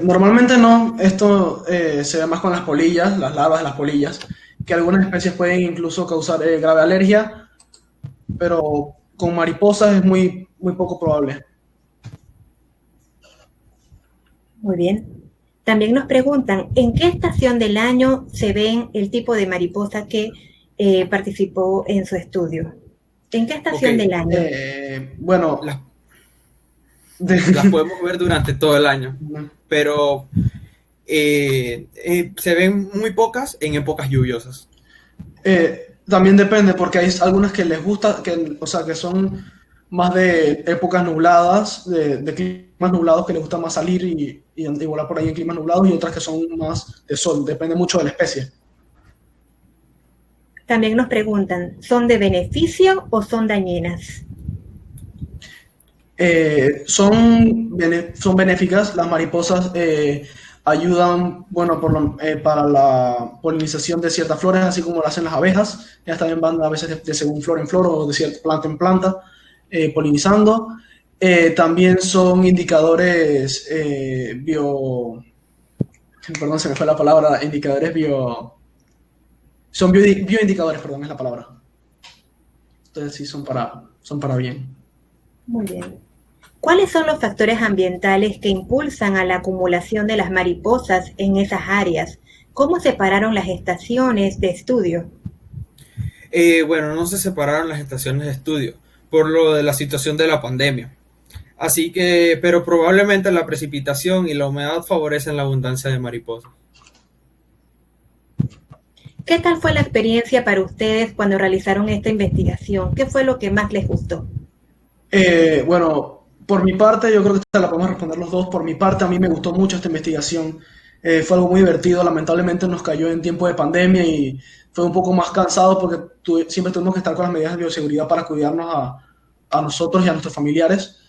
S4: Normalmente no. Esto se ve más con las polillas, las larvas de las polillas, que algunas especies pueden incluso causar grave alergia, pero con mariposas es muy poco probable.
S1: Muy bien. También nos preguntan, ¿en qué estación del año se ven el tipo de mariposa que participó en su estudio? ¿En qué estación del año?
S4: Bueno,
S5: las podemos ver durante todo el año, pero se ven muy pocas en épocas lluviosas.
S4: También depende, porque hay algunas que les gusta, o sea, que son más de épocas nubladas, de climas nublados, que les gusta más salir y volar por ahí en climas nublados, y otras que son más de sol. Depende mucho de la especie.
S1: También nos preguntan, ¿son de beneficio o son dañinas?
S4: Son benéficas. Las mariposas ayudan, bueno, para la polinización de ciertas flores, así como lo hacen las abejas. Ellas también van a veces de según flor en flor o de cierta planta en planta, polinizando. También son indicadores perdón, se me fue la palabra, indicadores bioindicadores, perdón, es la palabra. Entonces sí, son para bien.
S1: Muy bien. ¿Cuáles son los factores ambientales que impulsan a la acumulación de las mariposas en esas áreas? ¿Cómo separaron las estaciones de estudio?
S5: Bueno, no se separaron las estaciones de estudio por lo de la situación de la pandemia. Así que, pero probablemente la precipitación y la humedad favorecen la abundancia de mariposas.
S1: ¿Qué tal fue la experiencia para ustedes cuando realizaron esta investigación? ¿Qué fue lo que más les gustó?
S4: Bueno, por mi parte, yo creo que esta la podemos responder los dos. Por mi parte, a mí me gustó mucho esta investigación. Fue algo muy divertido. Lamentablemente nos cayó en tiempo de pandemia y fue un poco más cansado porque siempre tuvimos que estar con las medidas de bioseguridad para cuidarnos a nosotros y a nuestros familiares.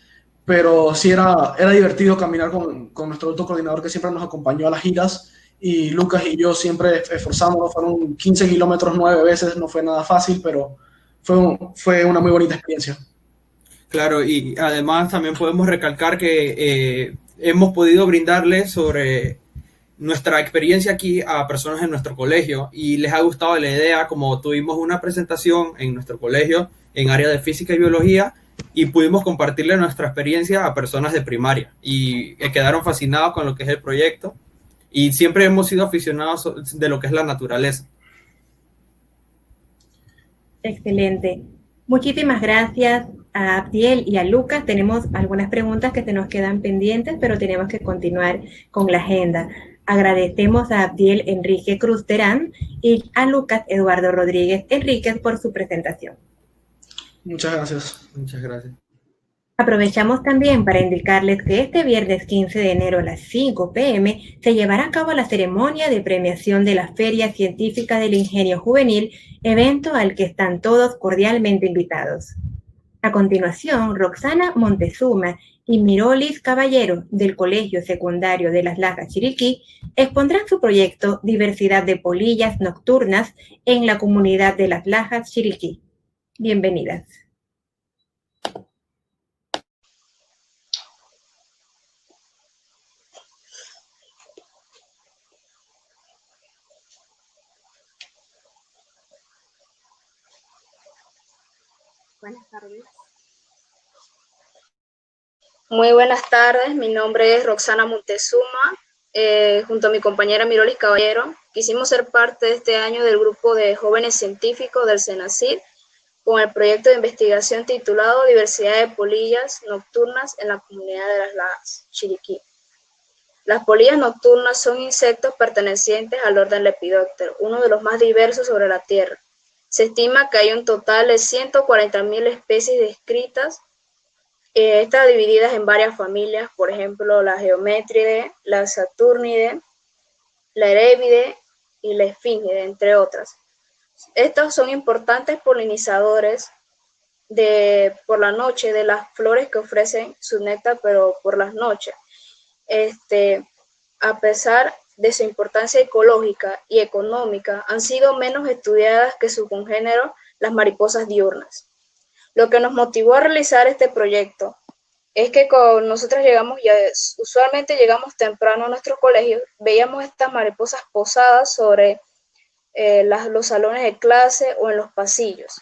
S4: Pero sí era divertido caminar con nuestro otro coordinador que siempre nos acompañó a las giras. Y Lucas y yo siempre esforzándonos. Fueron 15 kilómetros 9 veces. No fue nada fácil, pero fue una muy bonita experiencia.
S5: Claro, y además también podemos recalcar que hemos podido brindarles sobre nuestra experiencia aquí a personas en nuestro colegio y les ha gustado la idea, como tuvimos una presentación en nuestro colegio en área de física y biología y pudimos compartirle nuestra experiencia a personas de primaria y quedaron fascinados con lo que es el proyecto y siempre hemos sido aficionados de lo que es la naturaleza.
S1: Excelente. Muchísimas gracias a Abdiel y a Lucas. Tenemos algunas preguntas que se nos quedan pendientes, pero tenemos que continuar con la agenda. Agradecemos a Abdiel Enrique Cruz Terán y a Lucas Eduardo Rodríguez Enríquez por su presentación.
S4: Muchas gracias.
S5: Muchas gracias.
S1: Aprovechamos también para indicarles que este viernes 15 de enero a las 5 p.m. se llevará a cabo la ceremonia de premiación de la Feria Científica del Ingenio Juvenil, evento al que están todos cordialmente invitados. A continuación, Roxana Montezuma y Mirolis Caballero, del Colegio Secundario de Las Lajas Chiriquí, expondrán su proyecto Diversidad de polillas nocturnas en la comunidad de Las Lajas Chiriquí. Bienvenidas.
S6: Buenas tardes. Muy buenas tardes, mi nombre es Roxana Montezuma, junto a mi compañera Mirolis Caballero. Quisimos ser parte de este año del grupo de jóvenes científicos del CENACIT con el proyecto de investigación titulado Diversidad de polillas nocturnas en la comunidad de Las Lajas Chiriquí. Las polillas nocturnas son insectos pertenecientes al orden Lepidoptero, uno de los más diversos sobre la Tierra. Se estima que hay un total de 140.000 especies descritas, estas divididas en varias familias, por ejemplo, la Geometridae, la Saturnidae, la Erebidae y la Esfingidae, entre otras. Estos son importantes polinizadores por la noche de las flores que ofrecen su néctar, pero por las noches. A pesar de su importancia ecológica y económica, han sido menos estudiadas que su congénero, las mariposas diurnas. Lo que nos motivó a realizar este proyecto es que con nosotros usualmente llegamos temprano a nuestro colegio, veíamos estas mariposas posadas sobre los salones de clase o en los pasillos.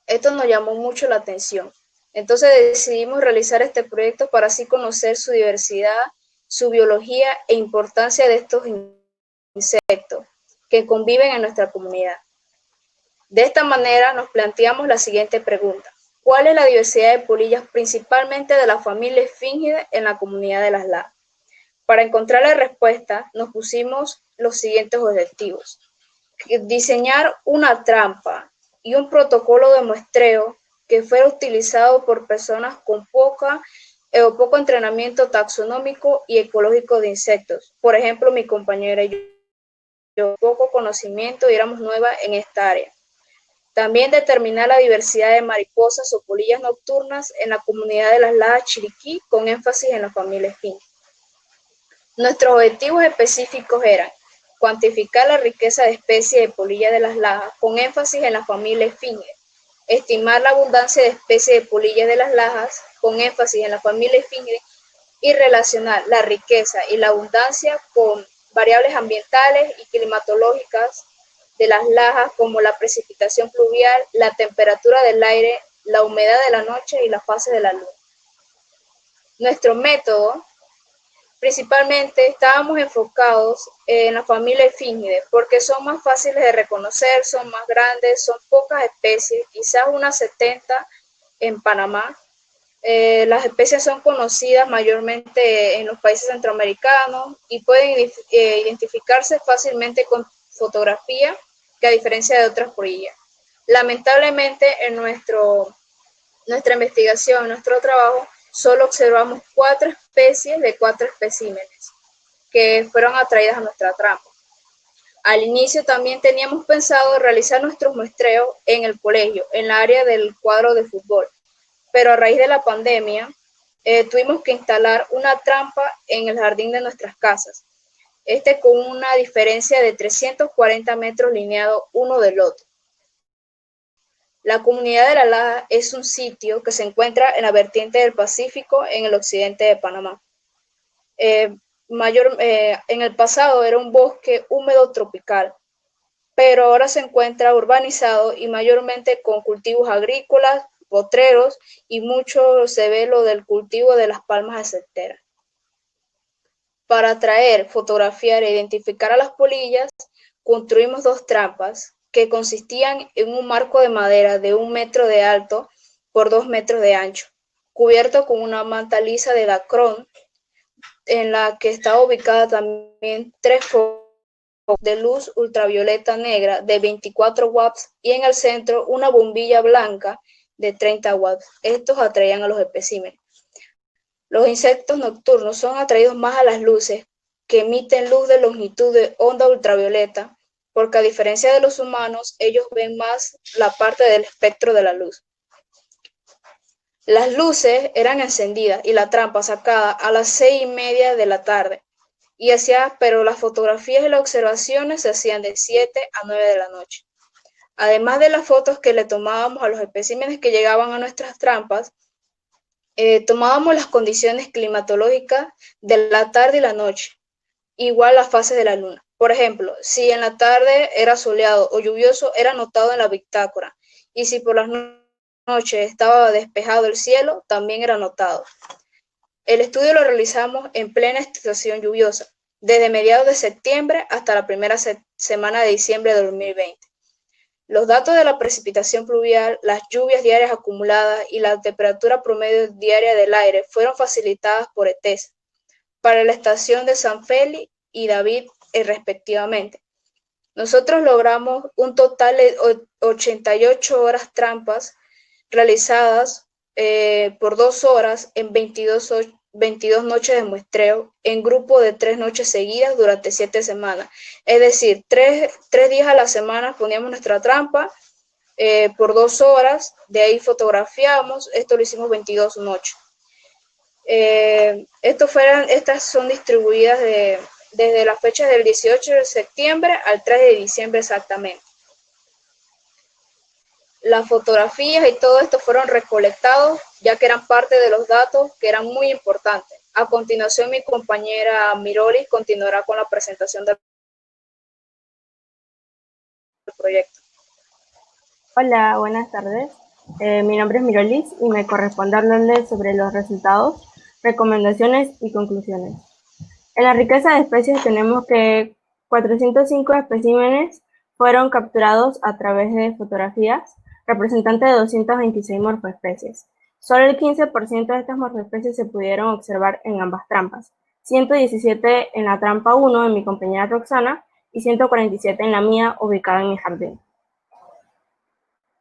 S6: Esto nos llamó mucho la atención. Entonces decidimos realizar este proyecto para así conocer su diversidad, su biología e importancia de estos insectos que conviven en nuestra comunidad. De esta manera nos planteamos la siguiente pregunta: ¿cuál es la diversidad de polillas principalmente de la familia Esfingidae en la comunidad de Las Lajas? Para encontrar la respuesta nos pusimos los siguientes objetivos: diseñar una trampa y un protocolo de muestreo que fuera utilizado por personas con poco entrenamiento taxonómico y ecológico de insectos. Por ejemplo, mi compañera y yo poco conocimiento y éramos nuevas en esta área. También determinar la diversidad de mariposas o polillas nocturnas en la comunidad de Las Lajas Chiriquí, con énfasis en la familia Esfingidae. Nuestros objetivos específicos eran cuantificar la riqueza de especies de polillas de Las Lajas, con énfasis en la familia Esfingidae, estimar la abundancia de especies de polillas de Las Lajas, con énfasis en la familia Esfingidae, y relacionar la riqueza y la abundancia con variables ambientales y climatológicas de las lajas como la precipitación pluvial, la temperatura del aire, la humedad de la noche y las fases de la luna. Nuestro método, principalmente, estábamos enfocados en la familia Efígnidae porque son más fáciles de reconocer, son más grandes, son pocas especies, quizás unas 70 en Panamá. Las especies son conocidas mayormente en los países centroamericanos y pueden identificarse fácilmente con fotografía, que a diferencia de otras polillas. Lamentablemente, en nuestra investigación, nuestro trabajo, solo observamos 4 especies de 4 especímenes que fueron atraídas a nuestra trampa. Al inicio también teníamos pensado realizar nuestros muestreos en el colegio, en la área del cuadro de fútbol, pero a raíz de la pandemia tuvimos que instalar una trampa en el jardín de nuestras casas, con una diferencia de 340 metros lineados uno del otro. La comunidad de La Laja es un sitio que se encuentra en la vertiente del Pacífico en el occidente de Panamá. En el pasado era un bosque húmedo tropical, pero ahora se encuentra urbanizado y mayormente con cultivos agrícolas, potreros y mucho se ve lo del cultivo de las palmas aceiteras. Para atraer, fotografiar e identificar a las polillas, construimos 2 trampas que consistían en un marco de madera de 1 metro de alto por 2 metros de ancho, cubierto con una manta lisa de dacrón, en la que estaba ubicada también 3 focos de luz ultravioleta negra de 24 watts y en el centro una bombilla blanca de 30 watts. Estos atraían a los especímenes. Los insectos nocturnos son atraídos más a las luces que emiten luz de longitud de onda ultravioleta, porque a diferencia de los humanos, ellos ven más la parte del espectro de la luz. Las luces eran encendidas y la trampa sacada a las 6:30 de la tarde, pero las fotografías y las observaciones se hacían de 7 a 9 de la noche. Además de las fotos que le tomábamos a los especímenes que llegaban a nuestras trampas, tomábamos las condiciones climatológicas de la tarde y la noche, igual las fases de la luna. Por ejemplo, si en la tarde era soleado o lluvioso, era anotado en la bitácora, y si por las noches estaba despejado el cielo, también era anotado. El estudio lo realizamos en plena estación lluviosa, desde mediados de septiembre hasta la primera semana de diciembre de 2020. Los datos de la precipitación pluvial, las lluvias diarias acumuladas y la temperatura promedio diaria del aire fueron facilitadas por ETESA para la estación de San Félix y David respectivamente. Nosotros logramos un total de 88 horas trampas realizadas por 2 horas en 22 noches de muestreo en grupo de 3 noches seguidas durante 7 semanas. Es decir, 3 días a la semana poníamos nuestra trampa por 2 horas, de ahí fotografiamos, esto lo hicimos 22 noches. Estas son distribuidas desde las fechas del 18 de septiembre al 3 de diciembre exactamente. Las fotografías y todo esto fueron recolectados ya que eran parte de los datos que eran muy importantes. A continuación, mi compañera Mirolis continuará con la presentación del proyecto.
S2: Hola, buenas tardes. Mi nombre es Mirolis y me corresponde hablarles sobre los resultados, recomendaciones y conclusiones. En la riqueza de especies tenemos que 405 especímenes fueron capturados a través de fotografías, representantes de 226 morfoespecies. Solo el 15% de estas morfoespecies se pudieron observar en ambas trampas, 117 en la trampa 1 de mi compañera Roxana y 147 en la mía, ubicada en mi jardín.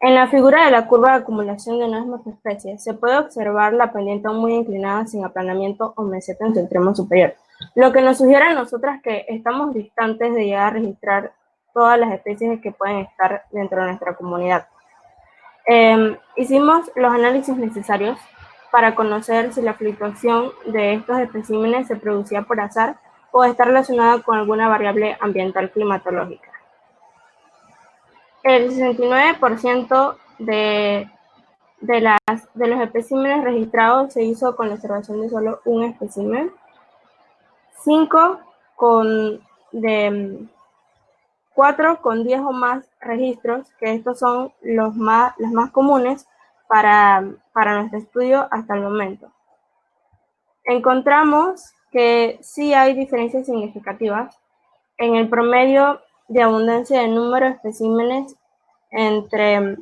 S2: En la figura de la curva de acumulación de nuevas morfoespecies se puede observar la pendiente muy inclinada sin aplanamiento o meseta en su extremo superior, lo que nos sugiere a nosotras que estamos distantes de llegar a registrar todas las especies que pueden estar dentro de nuestra comunidad. Hicimos los análisis necesarios para conocer si la fluctuación de estos especímenes se producía por azar o está relacionada con alguna variable ambiental climatológica. El 69% de de los especímenes registrados se hizo con la observación de solo un espécimen. 4 con 10 o más registros, que estos son los más comunes para nuestro estudio hasta el momento. Encontramos que sí hay diferencias significativas en el promedio de abundancia de número de especímenes entre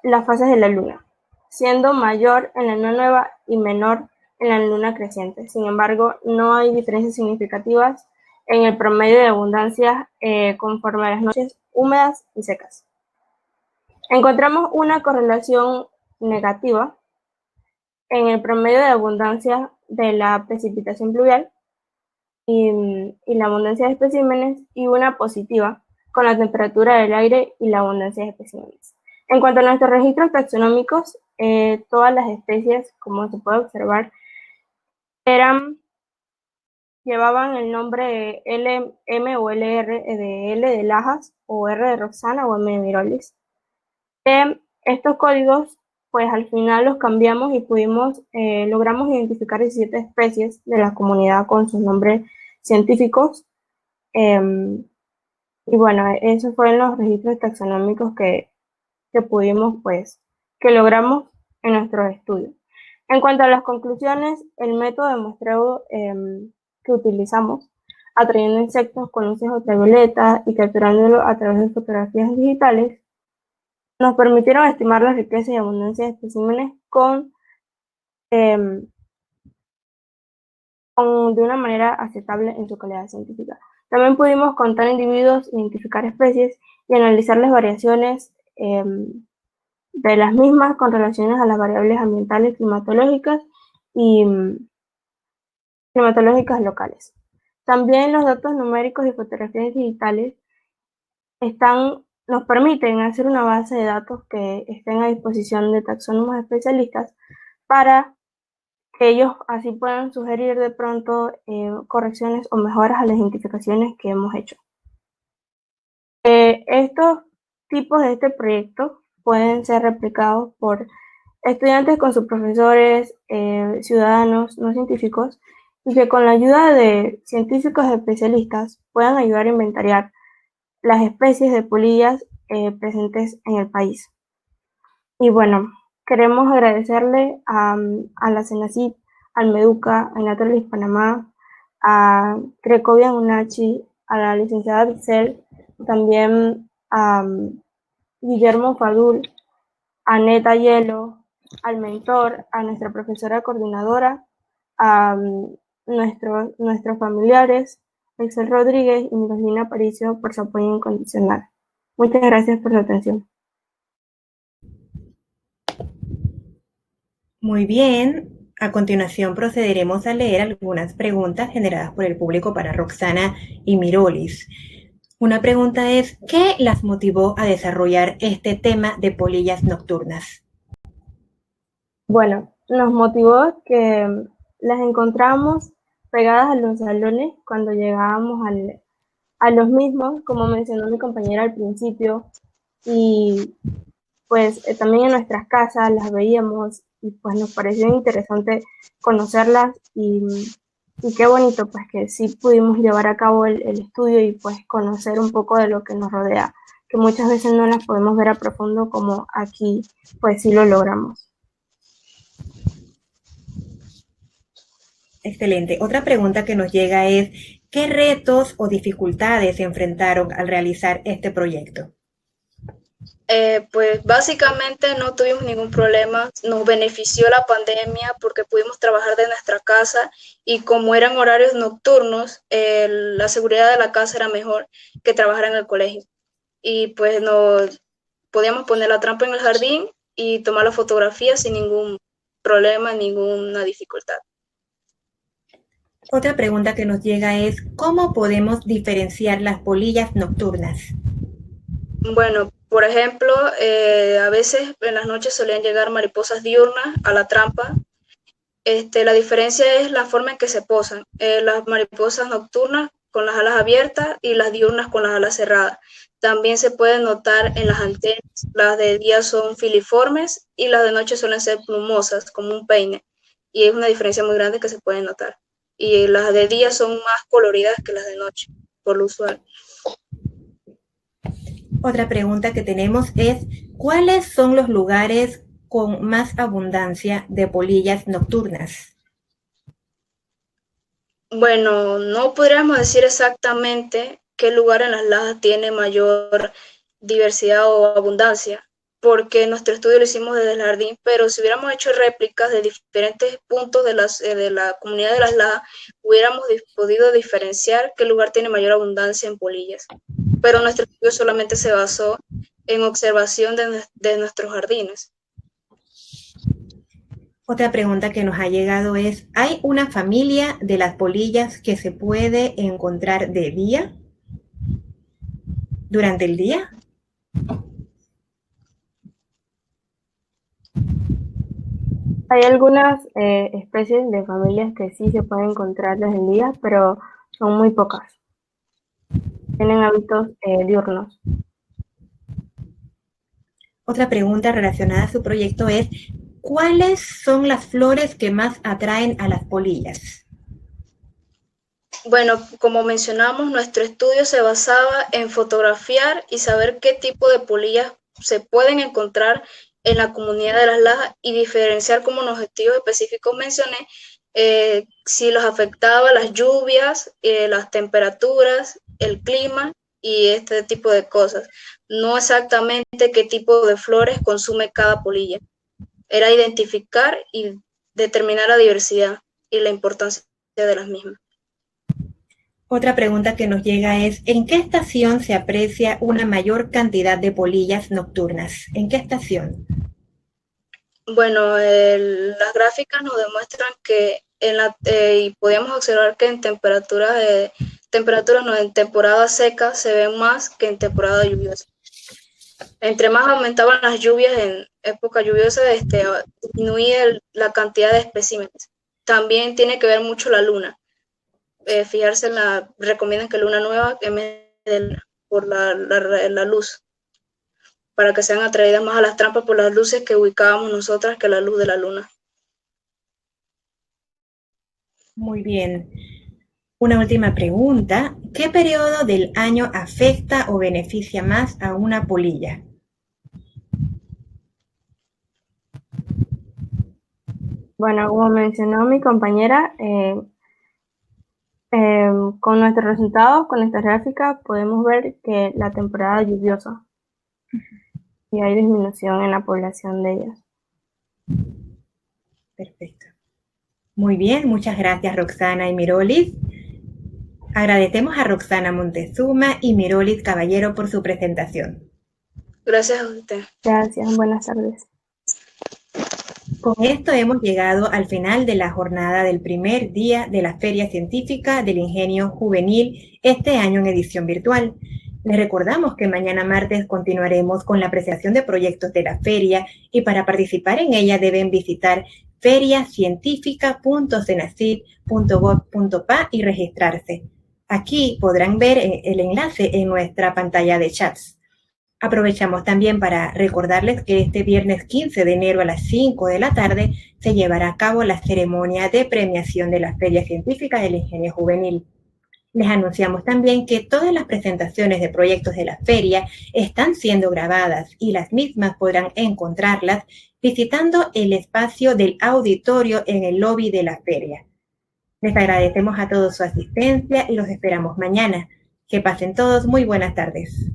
S2: las fases de la luna, siendo mayor en la luna nueva y menor en la luna creciente. Sin embargo, no hay diferencias significativas en el promedio de abundancia conforme a las noches húmedas y secas. Encontramos una correlación negativa en el promedio de abundancia de la precipitación pluvial y la abundancia de especímenes, y una positiva con la temperatura del aire y la abundancia de especímenes. En cuanto a nuestros registros taxonómicos, todas las especies, como se puede observar, llevaban el nombre de M o LR de L de Lajas, o R de Roxana, o M de Mirolis. Estos códigos, pues al final los cambiamos y logramos identificar 17 especies de la comunidad con sus nombres científicos. Y bueno, esos fueron los registros taxonómicos que logramos en nuestro estudio. En cuanto a las conclusiones, el método de muestreo que utilizamos, atrayendo insectos con luces ultravioleta y capturándolo a través de fotografías digitales, nos permitieron estimar la riqueza y abundancia de especímenes de una manera aceptable en su calidad científica. También pudimos contar individuos, identificar especies y analizar las variaciones de las mismas con relaciones a las variables ambientales, climatológicas y climatológicas locales. También los datos numéricos y fotografías digitales nos permiten hacer una base de datos que estén a disposición de taxónomos especialistas para que ellos así puedan sugerir de pronto correcciones o mejoras a las identificaciones que hemos hecho. Estos tipos de este proyecto pueden ser replicados por estudiantes con sus profesores, ciudadanos no científicos, y que con la ayuda de científicos especialistas puedan ayudar a inventariar las especies de polillas presentes en el país. Y bueno, queremos agradecerle a la CENACYT, al MEDUCA, a Naturalis Panamá, a Cracovia Unachi, a la licenciada Bitzel, también a Guillermo Fadul, a Neta Hielo, al mentor, a nuestra profesora coordinadora, a nuestros familiares, Excel Rodríguez y Miroslina Aparicio, por su apoyo incondicional. Muchas gracias por su atención.
S1: Muy bien, a continuación procederemos a leer algunas preguntas generadas por el público para Roxana y Mirolis. Una pregunta es, ¿qué las motivó a desarrollar este tema de polillas nocturnas?
S2: Bueno, nos motivó que las encontramos pegadas a los salones cuando llegábamos a los mismos, como mencionó mi compañera al principio, y pues también en nuestras casas las veíamos y pues nos pareció interesante conocerlas y qué bonito pues que sí pudimos llevar a cabo el estudio y pues conocer un poco de lo que nos rodea, que muchas veces no las podemos ver a profundo, como aquí pues sí lo logramos.
S1: Excelente. Otra pregunta que nos llega es, ¿qué retos o dificultades se enfrentaron al realizar este proyecto?
S6: Pues básicamente no tuvimos ningún problema, nos benefició la pandemia porque pudimos trabajar de nuestra casa y como eran horarios nocturnos, la seguridad de la casa era mejor que trabajar en el colegio. Y pues nos podíamos poner la trampa en el jardín y tomar la fotografía sin ningún problema, ninguna dificultad.
S1: Otra pregunta que nos llega es, ¿cómo podemos diferenciar las polillas nocturnas?
S6: Bueno, por ejemplo, a veces en las noches solían llegar mariposas diurnas a la trampa. La diferencia es la forma en que se posan. Las mariposas nocturnas con las alas abiertas y las diurnas con las alas cerradas. También se puede notar en las antenas, las de día son filiformes y las de noche suelen ser plumosas, como un peine, y es una diferencia muy grande que se puede notar. Y las de día son más coloridas que las de noche, por lo usual.
S1: Otra pregunta que tenemos es, ¿cuáles son los lugares con más abundancia de polillas nocturnas?
S6: Bueno, no podríamos decir exactamente qué lugar en las lajas tiene mayor diversidad o abundancia, porque nuestro estudio lo hicimos desde el jardín, pero si hubiéramos hecho réplicas de diferentes puntos de la comunidad de las lajas, hubiéramos podido diferenciar qué lugar tiene mayor abundancia en polillas. Pero nuestro estudio solamente se basó en observación de nuestros jardines.
S1: Otra pregunta que nos ha llegado es, ¿hay una familia de las polillas que se puede encontrar de día? ¿Durante el día?
S2: Hay algunas especies de familias que sí se pueden encontrar desde el día, pero son muy pocas. Tienen hábitos diurnos.
S1: Otra pregunta relacionada a su proyecto es, ¿cuáles son las flores que más atraen a las polillas?
S6: Bueno, como mencionamos, nuestro estudio se basaba en fotografiar y saber qué tipo de polillas se pueden encontrar en la comunidad de las lajas y diferenciar, como en objetivos específicos mencioné, si los afectaba las lluvias, las temperaturas, el clima y este tipo de cosas. No exactamente qué tipo de flores consume cada polilla. Era identificar y determinar la diversidad y la importancia de las mismas.
S1: Otra pregunta que nos llega es, ¿en qué estación se aprecia una mayor cantidad de polillas nocturnas? ¿En qué estación?
S6: Bueno, las gráficas nos demuestran que y podíamos observar que en temperaturas no, en temporada seca se ven más que en temporada lluviosa. Entre más aumentaban las lluvias en época lluviosa, disminuía la cantidad de especímenes. También tiene que ver mucho la luna. Fijarse recomiendan que luna nueva en vez de luna, por la luz, para que sean atraídas más a las trampas por las luces que ubicábamos nosotras que la luz de la luna.
S1: Muy bien. Una última pregunta. ¿Qué periodo del año afecta o beneficia más a una polilla?
S2: Bueno, como mencionó mi compañera, con nuestros resultados, con esta gráfica, podemos ver que la temporada lluviosa y hay disminución en la población de ellas.
S1: Perfecto. Muy bien, muchas gracias Roxana y Mirolis. Agradecemos a Roxana Montezuma y Mirolis Caballero por su presentación.
S6: Gracias a usted.
S2: Gracias, buenas tardes.
S1: Con esto hemos llegado al final de la jornada del primer día de la Feria Científica del Ingenio Juvenil, este año en edición virtual. Les recordamos que mañana martes continuaremos con la presentación de proyectos de la feria y para participar en ella deben visitar feriacientifica.cenacid.gov.pa y registrarse. Aquí podrán ver el enlace en nuestra pantalla de chats. Aprovechamos también para recordarles que este viernes 15 de enero a las 5 de la tarde se llevará a cabo la ceremonia de premiación de la Feria Científica del Ingenio Juvenil. Les anunciamos también que todas las presentaciones de proyectos de la feria están siendo grabadas y las mismas podrán encontrarlas visitando el espacio del auditorio en el lobby de la feria. Les agradecemos a todos su asistencia y los esperamos mañana. Que pasen todos muy buenas tardes.